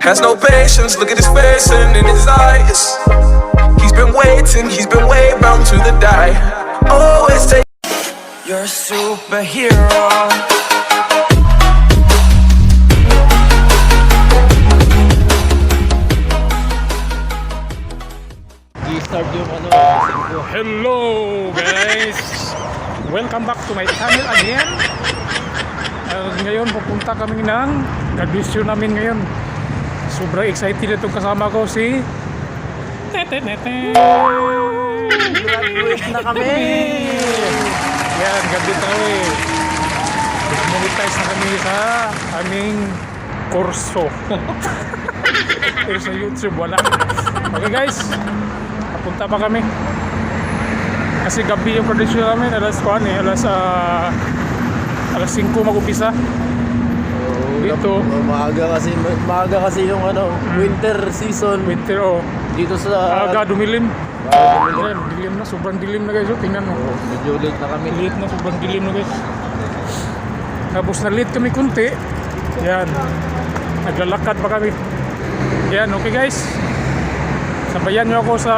has no patience. Look at his face and in his eyes. He's been way bound to the die. Always take. You're a superhero. I-start yung ano. Hello guys! Welcome back to my channel again. Ngayon pupunta kami ng graduation namin ngayon. Sobrang excited itong kasama ko si Graduate na kami! Yan, graduate na kami. Monetize na kami sa aming kurso. Pero sa YouTube wala. Okay guys, papunta pa kami. Kasi gabi yung graduation namin, alas 5 mag-upisa. Dito maaga kasi yung ano, winter season. Winter dito sa aga dumilim. Dilim na, sobrang dilim na guys. Tingnan mo. Medyo late na kami. Late na, sobrang dilim na guys. Tapos na late kami kunti. Yan. Naglalakad pa kami. Yan, okay guys. Sabayan nyo ako sa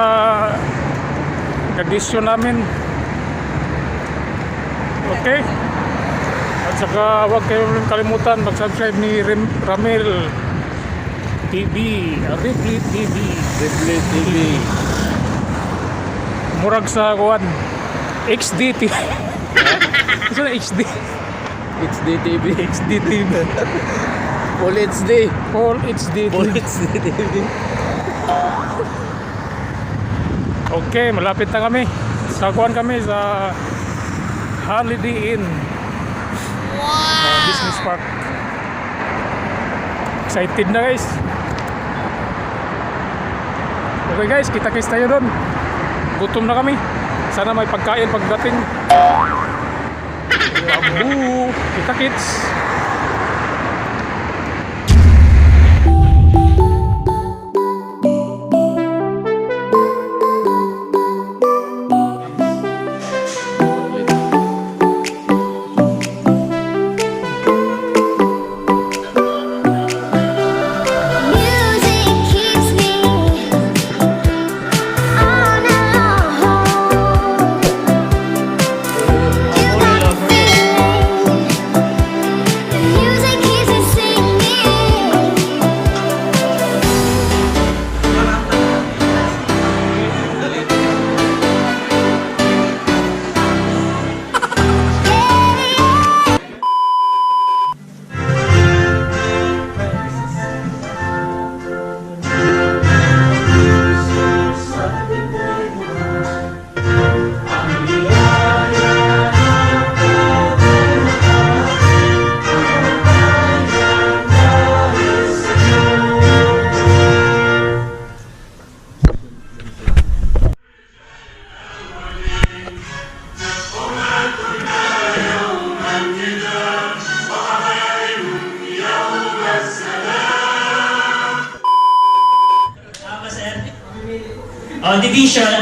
graduation namin. Okay. At saka huwag kayo kalimutan mag-subscribe ni Ramel TV. Replay TV. Murag sa kuwan XD TV. Ano na XD? XD TV. XD TV. Full HD. Full HD TV. Okay, malapit na kami. Sa kuwan kami sa Holiday Inn. Business Park. Excited na guys. Okay guys, kita-kits tayo doon. Gutom na kami. Sana may pagkain pagdating. Babu, kita-kits.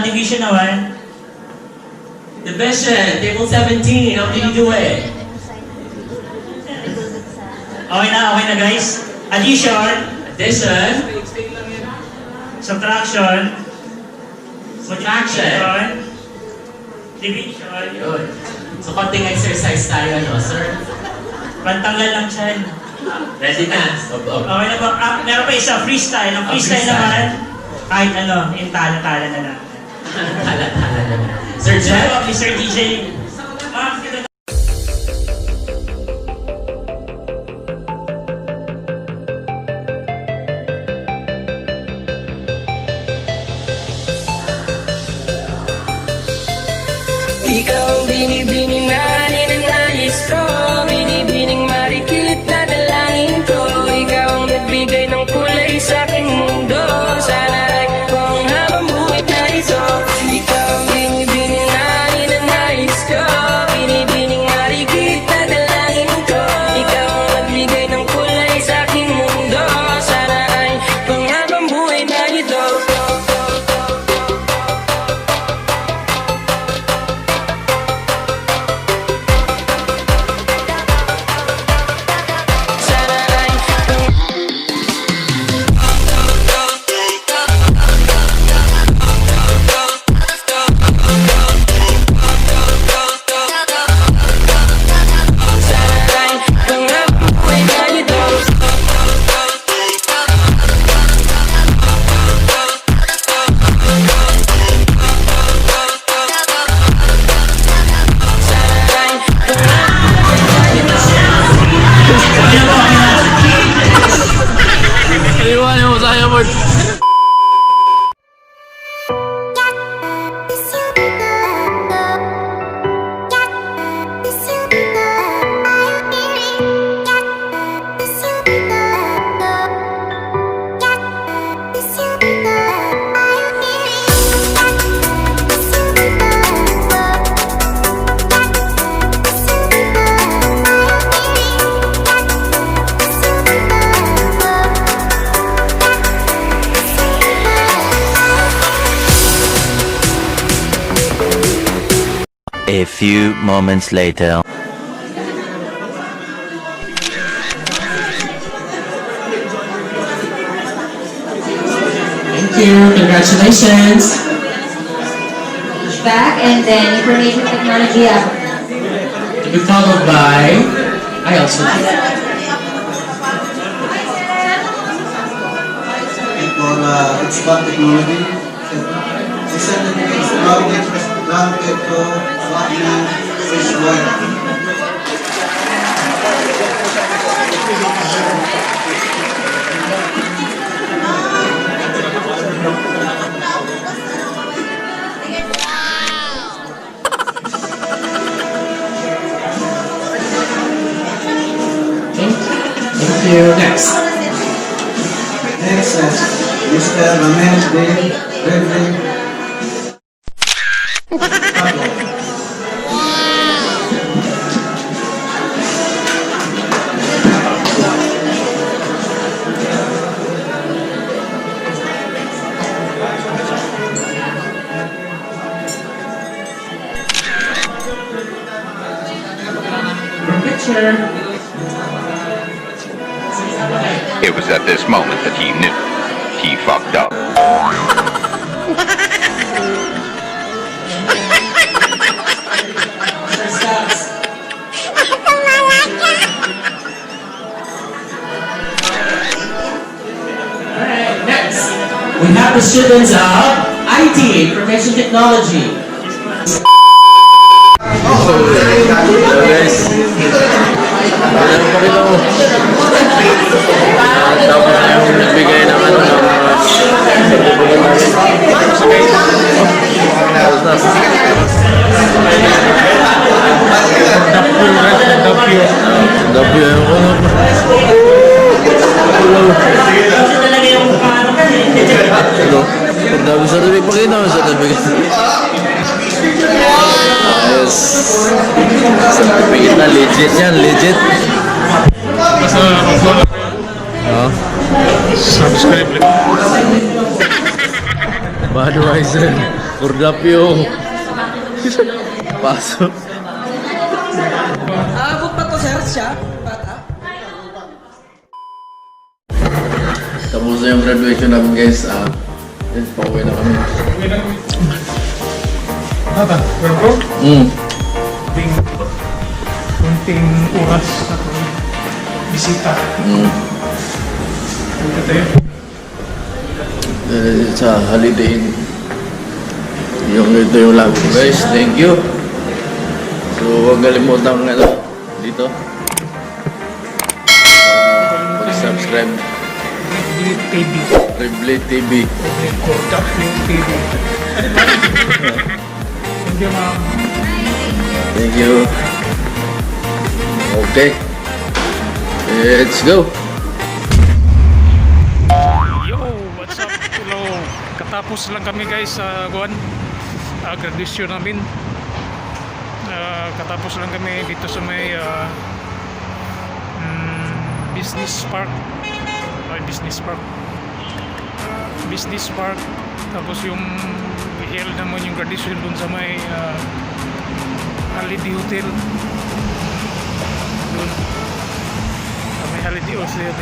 Division naman. Division, table 17, how did you do it? Okay na guys. Addition, subtraction, multiplication, division. Yun. So, konting exercise tayo, no, sir? Pantanggal lang siya. Ready na? Okay na ba? Meron pa isa, freestyle. Ang freestyle naman, kahit ano, yung tala-tala na lang. Tala-tala na. Sir Jeff? Mr. DJ. Ikaw ang binibining na ninanais ko, binibining marikit na dalangin ko. Ikaw ang nagbigay ng kulay sa aking mundo. Sana ay kung habang buhay na ito. Ikaw ang binibining na ninanais ko, binibining marikit na dalangin ko. Ikaw ang nagbigay ng kulay sa aking mundo. Sana ay kung habang buhay na ito. naman. A few moments later. Thank you. Congratulations. Hvac, and then information technology app. To be followed by I also. For Hvac technology, grounded to fish wire. Thank you. Next. Next is Mr. Ramesh De Reddy. Picture. It was at this moment that he knew he fucked up. Alright, next. We have the students of IT, Information Technology. Guys. Ano pa rin ako? Tapos na yung nagbigay ng ano ng KORDAPYO yung ano. Ito talaga yung paano ka eh. Ano? KORDAPYO sa tabi. Pakita mo sa tabi. Yes. Certificate na legit yan, legit. Basta mag-follow. Oh. Subscribe lang. Budweiser, KORDAPYO. Pasok. Aabot pa to, sir, siya? Bata? Tapos na yung graduation namin, guys. Pauwi na kami. Naka, bro? Kunting oras na bisita. Punta tayo. Sa holiday. Ito yung love ko, guys. Thank you. So, huwag kalimutan dito. Mag-subscribe. Riblet TV. Riblet TV. KORDAPYO TV. Thank you, ma'am. Thank you. Okay. Let's go. Yo, what's up? Hello. Katapos lang kami guys sa graduation namin. Katapos lang kami dito sa may business park. Business park. Tapos yung i-held naman yung graduation dun sa may Holiday Hotel. Dun. Sa may Holiday Hotel.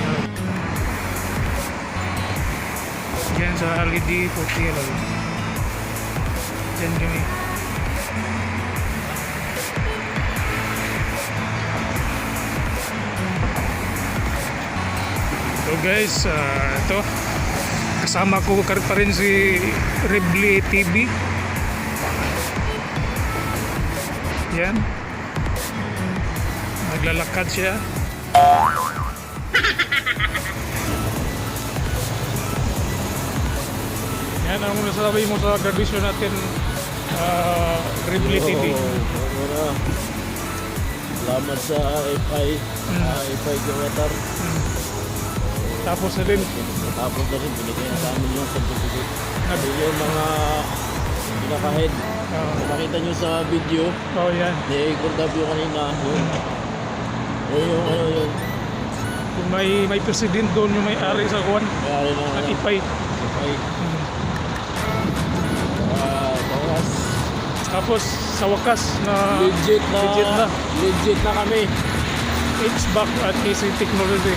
Diyan sa Holiday Hotel. Diyan kami. So guys, ito kasama ko pa rin si Riblet TV. Yan. Naglalakad siya. Yan ang nasasabi mo sa graduation natin, Ridley TV. Salamat sa FI Gawatar. Tapos na din. Tapos na rin, binigay na sa amin yung certificate. Yung mga pinaka-head. Nakita nyo sa video. Yan. Ni KORDAPYO kanina. Yung ano yun. Yung may president doon, yung may-ari sa kuwan. May-ari na ano. Ipay. Tapos sa wakas na legit na kami. Hvac at KC Technology.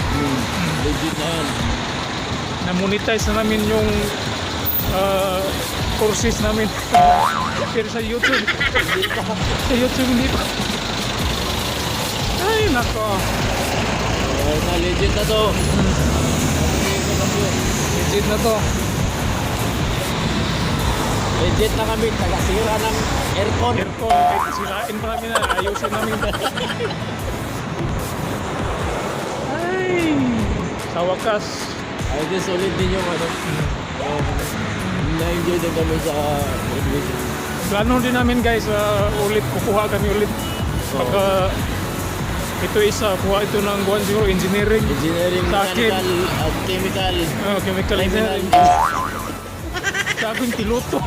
Legit na yan. Na-monetize na namin yung courses namin. Pero sa YouTube. Sa YouTube hindi pa. Ay, nako. Legit na to. Legit na to. Legit na kami. Tagasira ng aircon. Kahit sirain pa namin na. Ayusin namin. Ay, sa wakas. Ay, this ulit din yung ano. Na-enjoy din kami sa graduation. Plano din namin guys, ulit kukuha kami ulit. Pagka ito isa, kuha ito ng buwan siguro, engineering, mechanical, at chemical. Chemical engineering. Sa akin, piloto.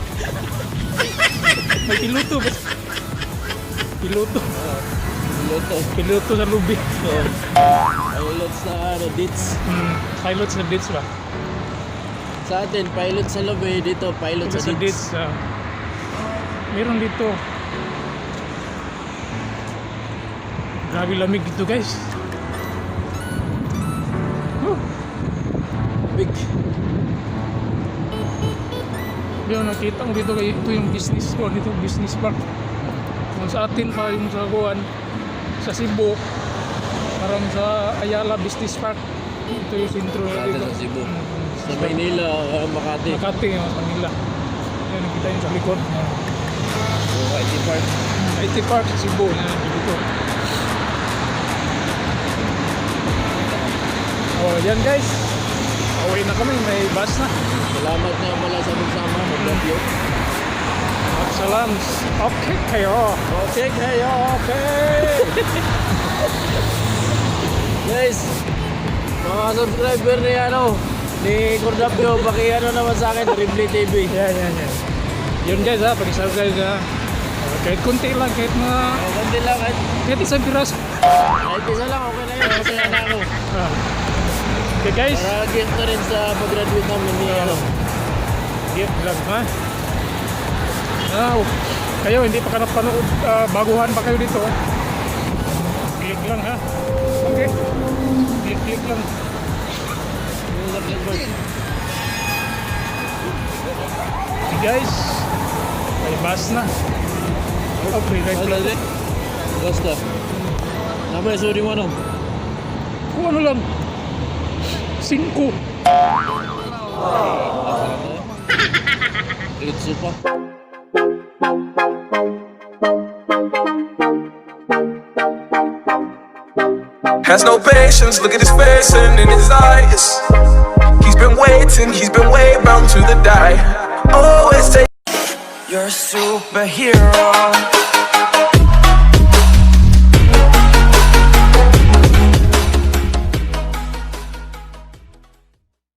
May piloto ba? Piloto sa lubi. Pilot sa DITS. Pilot sa DITS ba? Sa atin, pilot sa lubi. Dito, pilot sa DITS. Meron dito. Grabe lamig dito guys. Big. Yung nakita mo dito, ito yung business ko, dito business park. Kung sa atin pa yung sa Guan, sa Cebu, parang sa Ayala Business Park. Ito yung sentro dito. Sa Cebu. Sa Maynila, Makati. Makati, Manila. Yan, nakita yung sa likod. IT Park. IT Park, Cebu. Yan, dito. Yan guys. Away na kami, may bus na. Salamat na pala sa magsama, KORDAPYO. Salam. Okay kayo. Guys, mga subscriber ni KORDAPYO, ano naman sa akin, Ridley TV. Yan. Yun guys ha, pag-subscribe ha. Kahit konti lang, kahit isang piraso. Kahit isa lang, okay na yun. Masaya na ako. Okay guys. Para gift na rin sa pag-graduate namin ni Gift lang ha. Kayo hindi pa ka napanood, baguhan pa kayo dito. Click lang ha. Okay. Click lang. Okay guys. May bus na. Okay, right. Basta. Namay, sorry mo ano? Kung ano lang. 5. Litso pa. Has no patience, look at his face and in his eyes. He's been way bound to the die. Always take. You're a superhero.